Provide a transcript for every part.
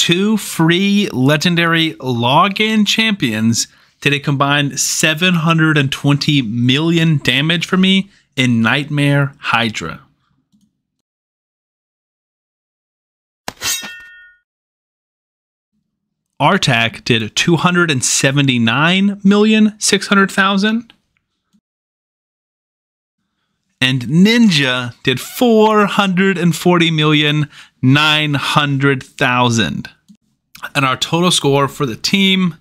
2 free legendary login champions did a combined 720 million damage for me in Nightmare Hydra. Artak did 279,600,000. And Ninja did 440,900,000. And our total score for the team,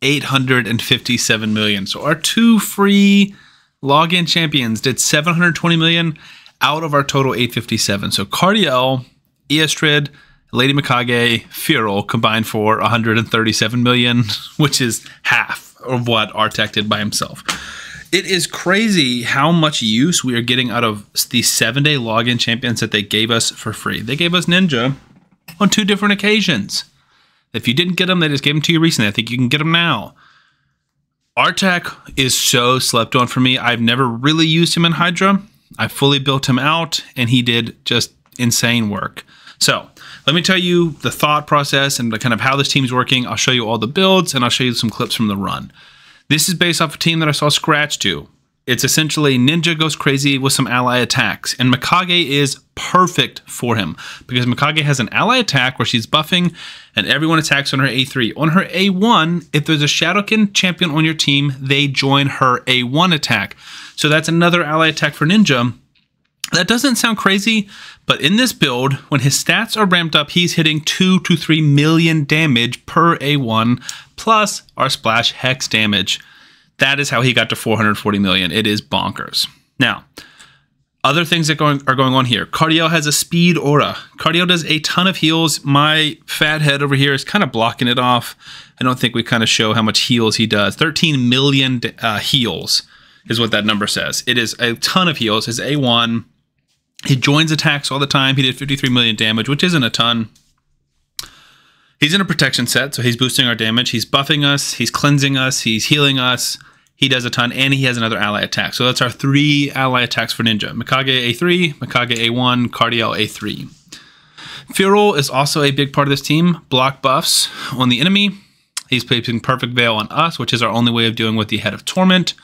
857 million. So our 2 free login champions did 720 million out of our total 857. So Cardiel, Eastrid, Lady Mikage, Feral combined for 137 million, which is half of what Artak did by himself. It is crazy how much use we are getting out of these 7-day login champions that they gave us for free. They gave us Ninja on 2 different occasions. If you didn't get them, they just gave them to you recently. I think you can get them now. Artak is so slept on for me. I've never really used him in Hydra. I fully built him out, and he did just insane work. So let me tell you the thought process and kind of how this team's working. I'll show you all the builds, and I'll show you some clips from the run. This is based off a team that I saw Scratch do. It's essentially Ninja goes crazy with some ally attacks, and Mikage is perfect for him because Mikage has an ally attack where she's buffing and everyone attacks on her A3. On her A1, if there's a Shadowkin champion on your team, they join her A1 attack. So that's another ally attack for Ninja. That doesn't sound crazy, but in this build, when his stats are ramped up, he's hitting 2 to 3 million damage per A1, plus our splash hex damage. That is how he got to 440 million. It is bonkers. Now, other things that are going on here. Cardiel has a speed aura. Cardiel does a ton of heals. My fat head over here is kind of blocking it off. I don't think we kind of show how much heals he does. 13 million heals is what that number says. It is a ton of heals. His A1... he joins attacks all the time. He did 53 million damage, which isn't a ton. He's in a protection set, so he's boosting our damage. He's buffing us. He's cleansing us. He's healing us. He does a ton, and he has another ally attack. So that's our 3 ally attacks for Ninja. Mikage A3, Mikage A1, Cardiel A3. Feral is also a big part of this team. Block buffs on the enemy. He's placing Perfect Veil on us, which is our only way of dealing with the Head of Torment.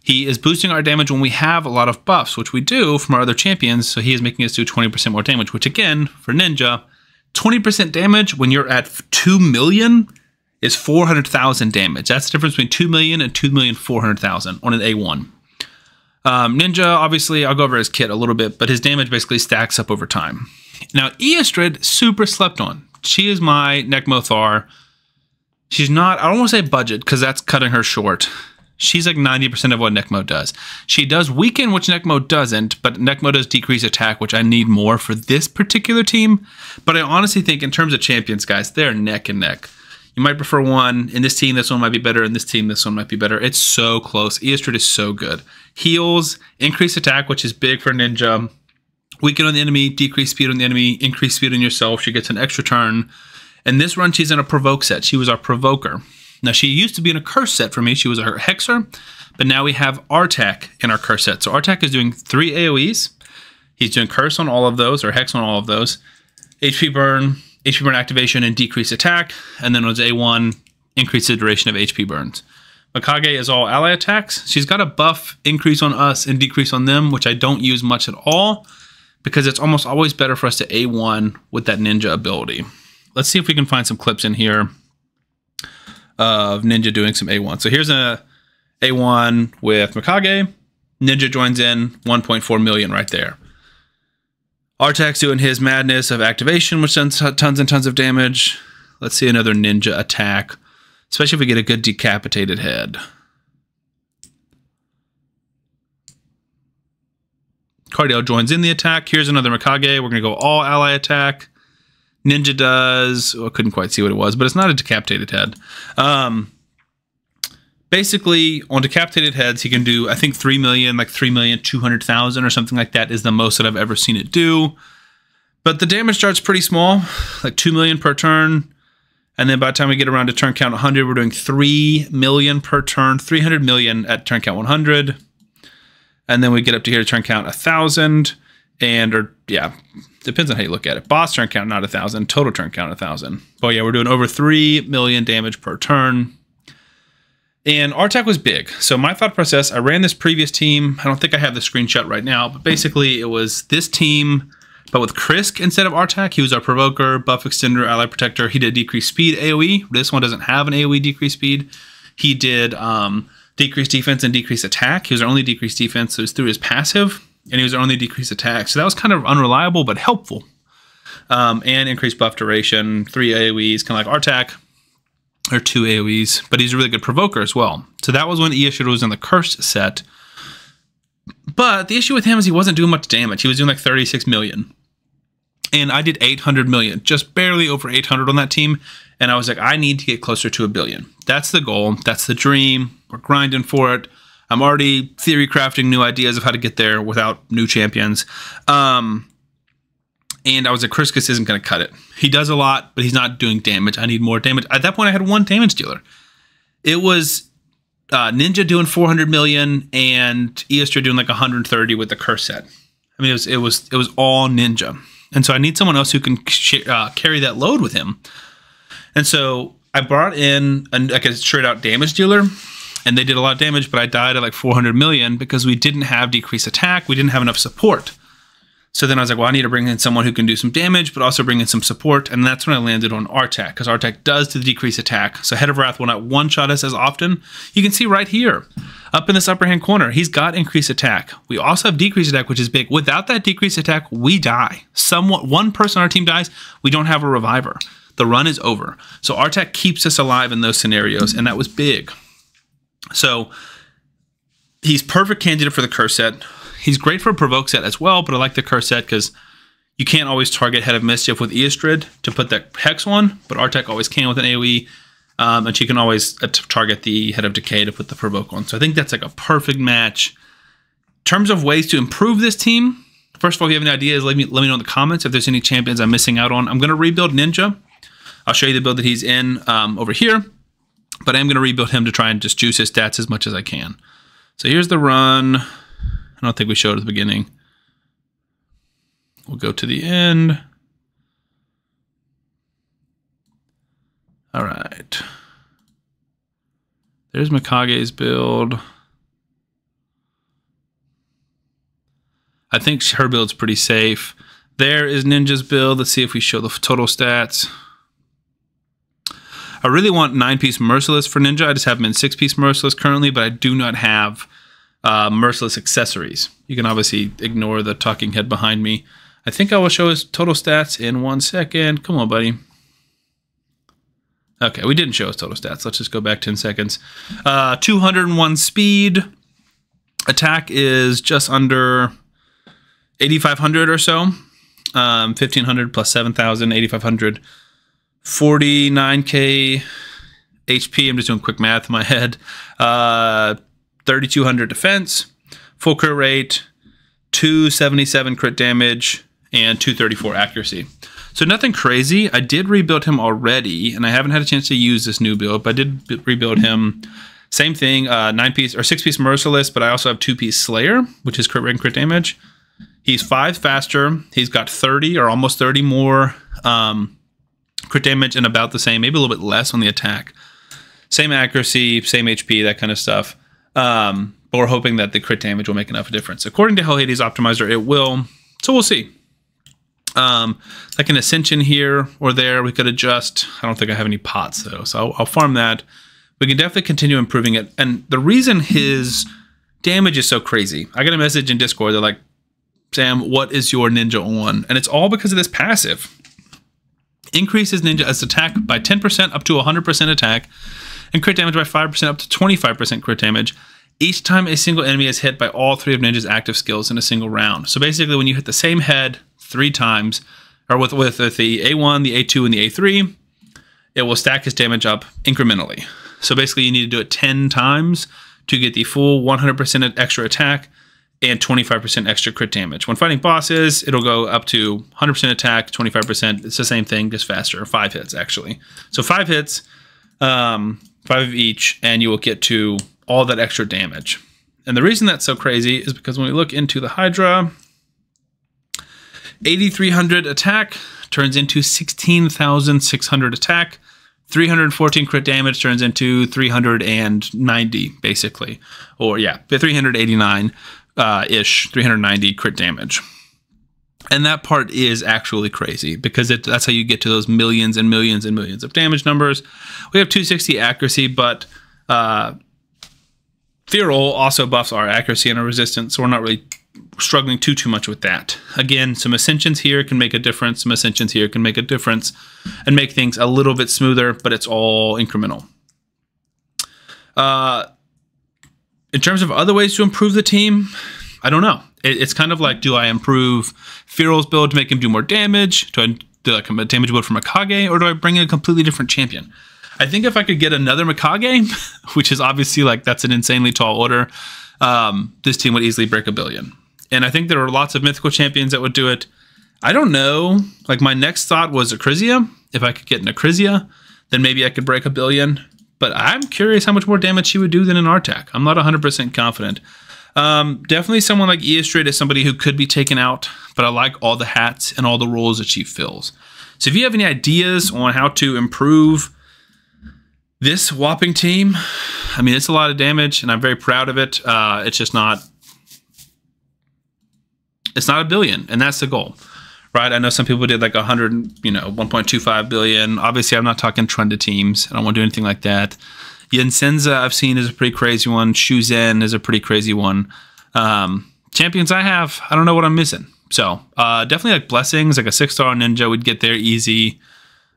He is boosting our damage when we have a lot of buffs, which we do from our other champions, so he is making us do 20% more damage, which again, for Ninja, 20% damage when you're at 2 million is 400,000 damage. That's the difference between 2 million and 2,400,000 on an A1. Ninja, obviously, I'll go over his kit a little bit, but his damage basically stacks up over time. Now, Eastrid, super slept on. She is my Necmothar. She's not, I don't want to say budget, because that's cutting her short. She's like 90% of what Necmo does. She does weaken, which Necmo doesn't, but Necmo does decrease attack, which I need more for this particular team. But I honestly think in terms of champions, guys, they're neck and neck. You might prefer one. In this team, this one might be better. In this team, this one might be better. It's so close. Eastrid is so good. Heals, increase attack, which is big for Ninja. Weaken on the enemy, decrease speed on the enemy, increase speed on yourself. She gets an extra turn. And this run, she's in a provoke set. She was our provoker. Now, she used to be in a curse set for me. She was a hexer, but now we have Artak in our curse set. So Artak is doing 3 AoEs. He's doing curse on all of those, or hex on all of those. HP burn activation, and decrease attack. And then on his A1, increase the duration of HP burns. Mikage is all ally attacks. She's got a buff increase on us and decrease on them, which I don't use much at all because it's almost always better for us to A1 with that ninja ability. Let's see if we can find some clips in here of Ninja doing some A1. So here's a A1 with Mikage. Ninja joins in, 1.4 million right there. Artak's doing his madness of activation, which does tons and tons of damage. Let's see another Ninja attack, especially if we get a good decapitated head. Cardiel joins in the attack. Here's another Mikage. We're going to go all ally attack. Ninja does, I couldn't quite see what it was, but it's not a decapitated head. Basically, on decapitated heads, he can do, I think, 3 million, like 3,200,000 or something like that is the most that I've ever seen it do. But the damage starts pretty small, like 2 million per turn. And then by the time we get around to turn count 100, we're doing 3 million per turn, 300 million at turn count 100. And then we get up to here to turn count 1,000. And yeah, depends on how you look at it. Boss turn count, not 1,000. Total turn count, 1,000. But yeah, we're doing over 3 million damage per turn. And our attack was big. So my thought process, I ran this previous team. I don't think I have the screenshot right now, but basically it was this team, but with Krisk instead of Artak. He was our Provoker, Buff Extender, Ally Protector. He did decreased speed AoE. This one doesn't have an AoE decreased speed. He did decreased defense and decreased attack. He was our only decreased defense, so it was through his passive, and he was our only decreased attack. So that was kind of unreliable, but helpful. And increased buff duration, 3 AoEs, kind of like Artak. Or 2 AoEs, but he's a really good Provoker as well. So that was when Eoshida was in the Cursed set. But the issue with him is he wasn't doing much damage. He was doing like 36 million. And I did 800 million, just barely over 800 on that team. And I was like, I need to get closer to 1 billion. That's the goal. That's the dream. We're grinding for it. I'm already theory crafting new ideas of how to get there without new champions. And I was like, Krisk isn't going to cut it. He does a lot, but he's not doing damage. I need more damage. At that point, I had 1 damage dealer. It was Ninja doing 400 million and Eostra doing like 130 with the curse set. I mean, it was all Ninja. And so I need someone else who can carry that load with him. And so I brought in like a straight out damage dealer, and they did a lot of damage, but I died at like 400 million because we didn't have decreased attack. We didn't have enough support. So then I was like, well, I need to bring in someone who can do some damage, but also bring in some support. And that's when I landed on Artak, because Artak does to the decrease attack. So Head of Wrath will not one-shot us as often. You can see right here, up in this upper hand corner, he's got increased attack. We also have decreased attack, which is big. Without that decreased attack, we die. One person on our team dies, we don't have a reviver. The run is over. So Artak keeps us alive in those scenarios, and that was big. So he's perfect candidate for the curse set. He's great for a provoke set as well, but I like the curse set because you can't always target Head of Mischief with Eostrid to put that Hex one, but Artak always can with an AoE, and she can always target the Head of Decay to put the provoke on. So I think that's like a perfect match. In terms of ways to improve this team, first of all, if you have any ideas, let me know in the comments if there's any champions I'm missing out on. I'm going to rebuild Ninja. I'll show you the build that he's in over here, but I'm going to rebuild him to try and just juice his stats as much as I can. So here's the run. I don't think we showed at the beginning. We'll go to the end. All right. There's Mikage's build. I think her build's pretty safe. There is Ninja's build. Let's see if we show the total stats. I really want 9-piece Merciless for Ninja. I just have him in 6-piece Merciless currently, but I do not have Merciless accessories. You can obviously ignore the talking head behind me. I think I will show his total stats in 1 second. Come on, buddy. Okay, we didn't show his total stats. Let's just go back 10 seconds. 201 speed. Attack is just under 8,500 or so. 1,500 plus 7,000, 8,500. 49k HP. I'm just doing quick math in my head. 3,200 defense, full crit rate, 277 crit damage, and 234 accuracy. So nothing crazy. I did rebuild him already, and I haven't had a chance to use this new build, but I did rebuild him. Same thing, 9-piece or 6-piece Merciless, but I also have 2-piece Slayer, which is crit rate and crit damage. He's 5 faster. He's got 30 or almost 30 more crit damage, and about the same, maybe a little bit less on the attack. Same accuracy, same HP, that kind of stuff. But we're hoping that the crit damage will make enough difference. According to Hell Hades Optimizer, it will. So we'll see. Like an Ascension here or there, we could adjust. I don't think I have any pots, though, so I'll farm that. We can definitely continue improving it. And the reason his damage is so crazy, I got a message in Discord. They're like, Sam, what is your Ninja on? And it's all because of this passive. Increases Ninja's attack by 10% up to 100% attack, and crit damage by 5% up to 25% crit damage each time a single enemy is hit by all 3 of Ninja's active skills in a single round. So basically, when you hit the same head 3 times, or with the A1, the A2, and the A3, it will stack his damage up incrementally. So basically, you need to do it 10 times to get the full 100% extra attack and 25% extra crit damage. When fighting bosses, it'll go up to 100% attack, 25%. It's the same thing, just faster. 5 hits, actually. So 5 hits, 5 of each, and you will get to all that extra damage. And the reason that's so crazy is because when we look into the Hydra, 8,300 attack turns into 16,600 attack. 314 crit damage turns into 390, basically. Or, yeah, 389-ish, 390 crit damage. And that part is actually crazy because that's how you get to those millions and millions and millions of damage numbers. We have 260 accuracy, but Feral also buffs our accuracy and our resistance, so we're not really struggling too much with that. Again, some Ascensions here can make a difference. Some Ascensions here can make a difference and make things a little bit smoother, but it's all incremental. In terms of other ways to improve the team, I don't know. It's kind of like, do I improve Feral's build to make him do more damage? Do I do like a damage build for Mikage, or do I bring in a completely different champion? I think if I could get another Mikage, which is obviously like that's an insanely tall order, this team would easily break 1 billion. And I think there are lots of mythical champions that would do it. I don't know. Like my next thought was Acrisia. If I could get an Acrisia, then maybe I could break 1 billion. But I'm curious how much more damage she would do than an Artak. I'm not 100% confident. Definitely someone like Eastrid is somebody who could be taken out, but I like all the hats and all the roles that she fills. So if you have any ideas on how to improve this whopping team, I mean, it's a lot of damage, and I'm very proud of it. It's just not... It's not 1 billion, and that's the goal, right? I know some people did like 100, 1.25 billion. Obviously, I'm not talking trended teams. I don't want to do anything like that. Yensenza I've seen is a pretty crazy one. Shuzen is a pretty crazy one. Champions I have, I don't know what I'm missing. So definitely like Blessings, like a 6-star ninja would get there easy.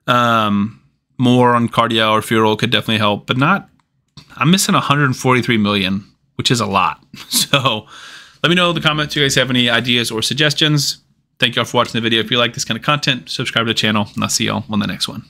More on Cardio or Feral could definitely help, but not... I'm missing 143 million, which is a lot. So... let me know in the comments if you guys have any ideas or suggestions. Thank you all for watching the video. If you like this kind of content, subscribe to the channel, and I'll see y'all on the next one.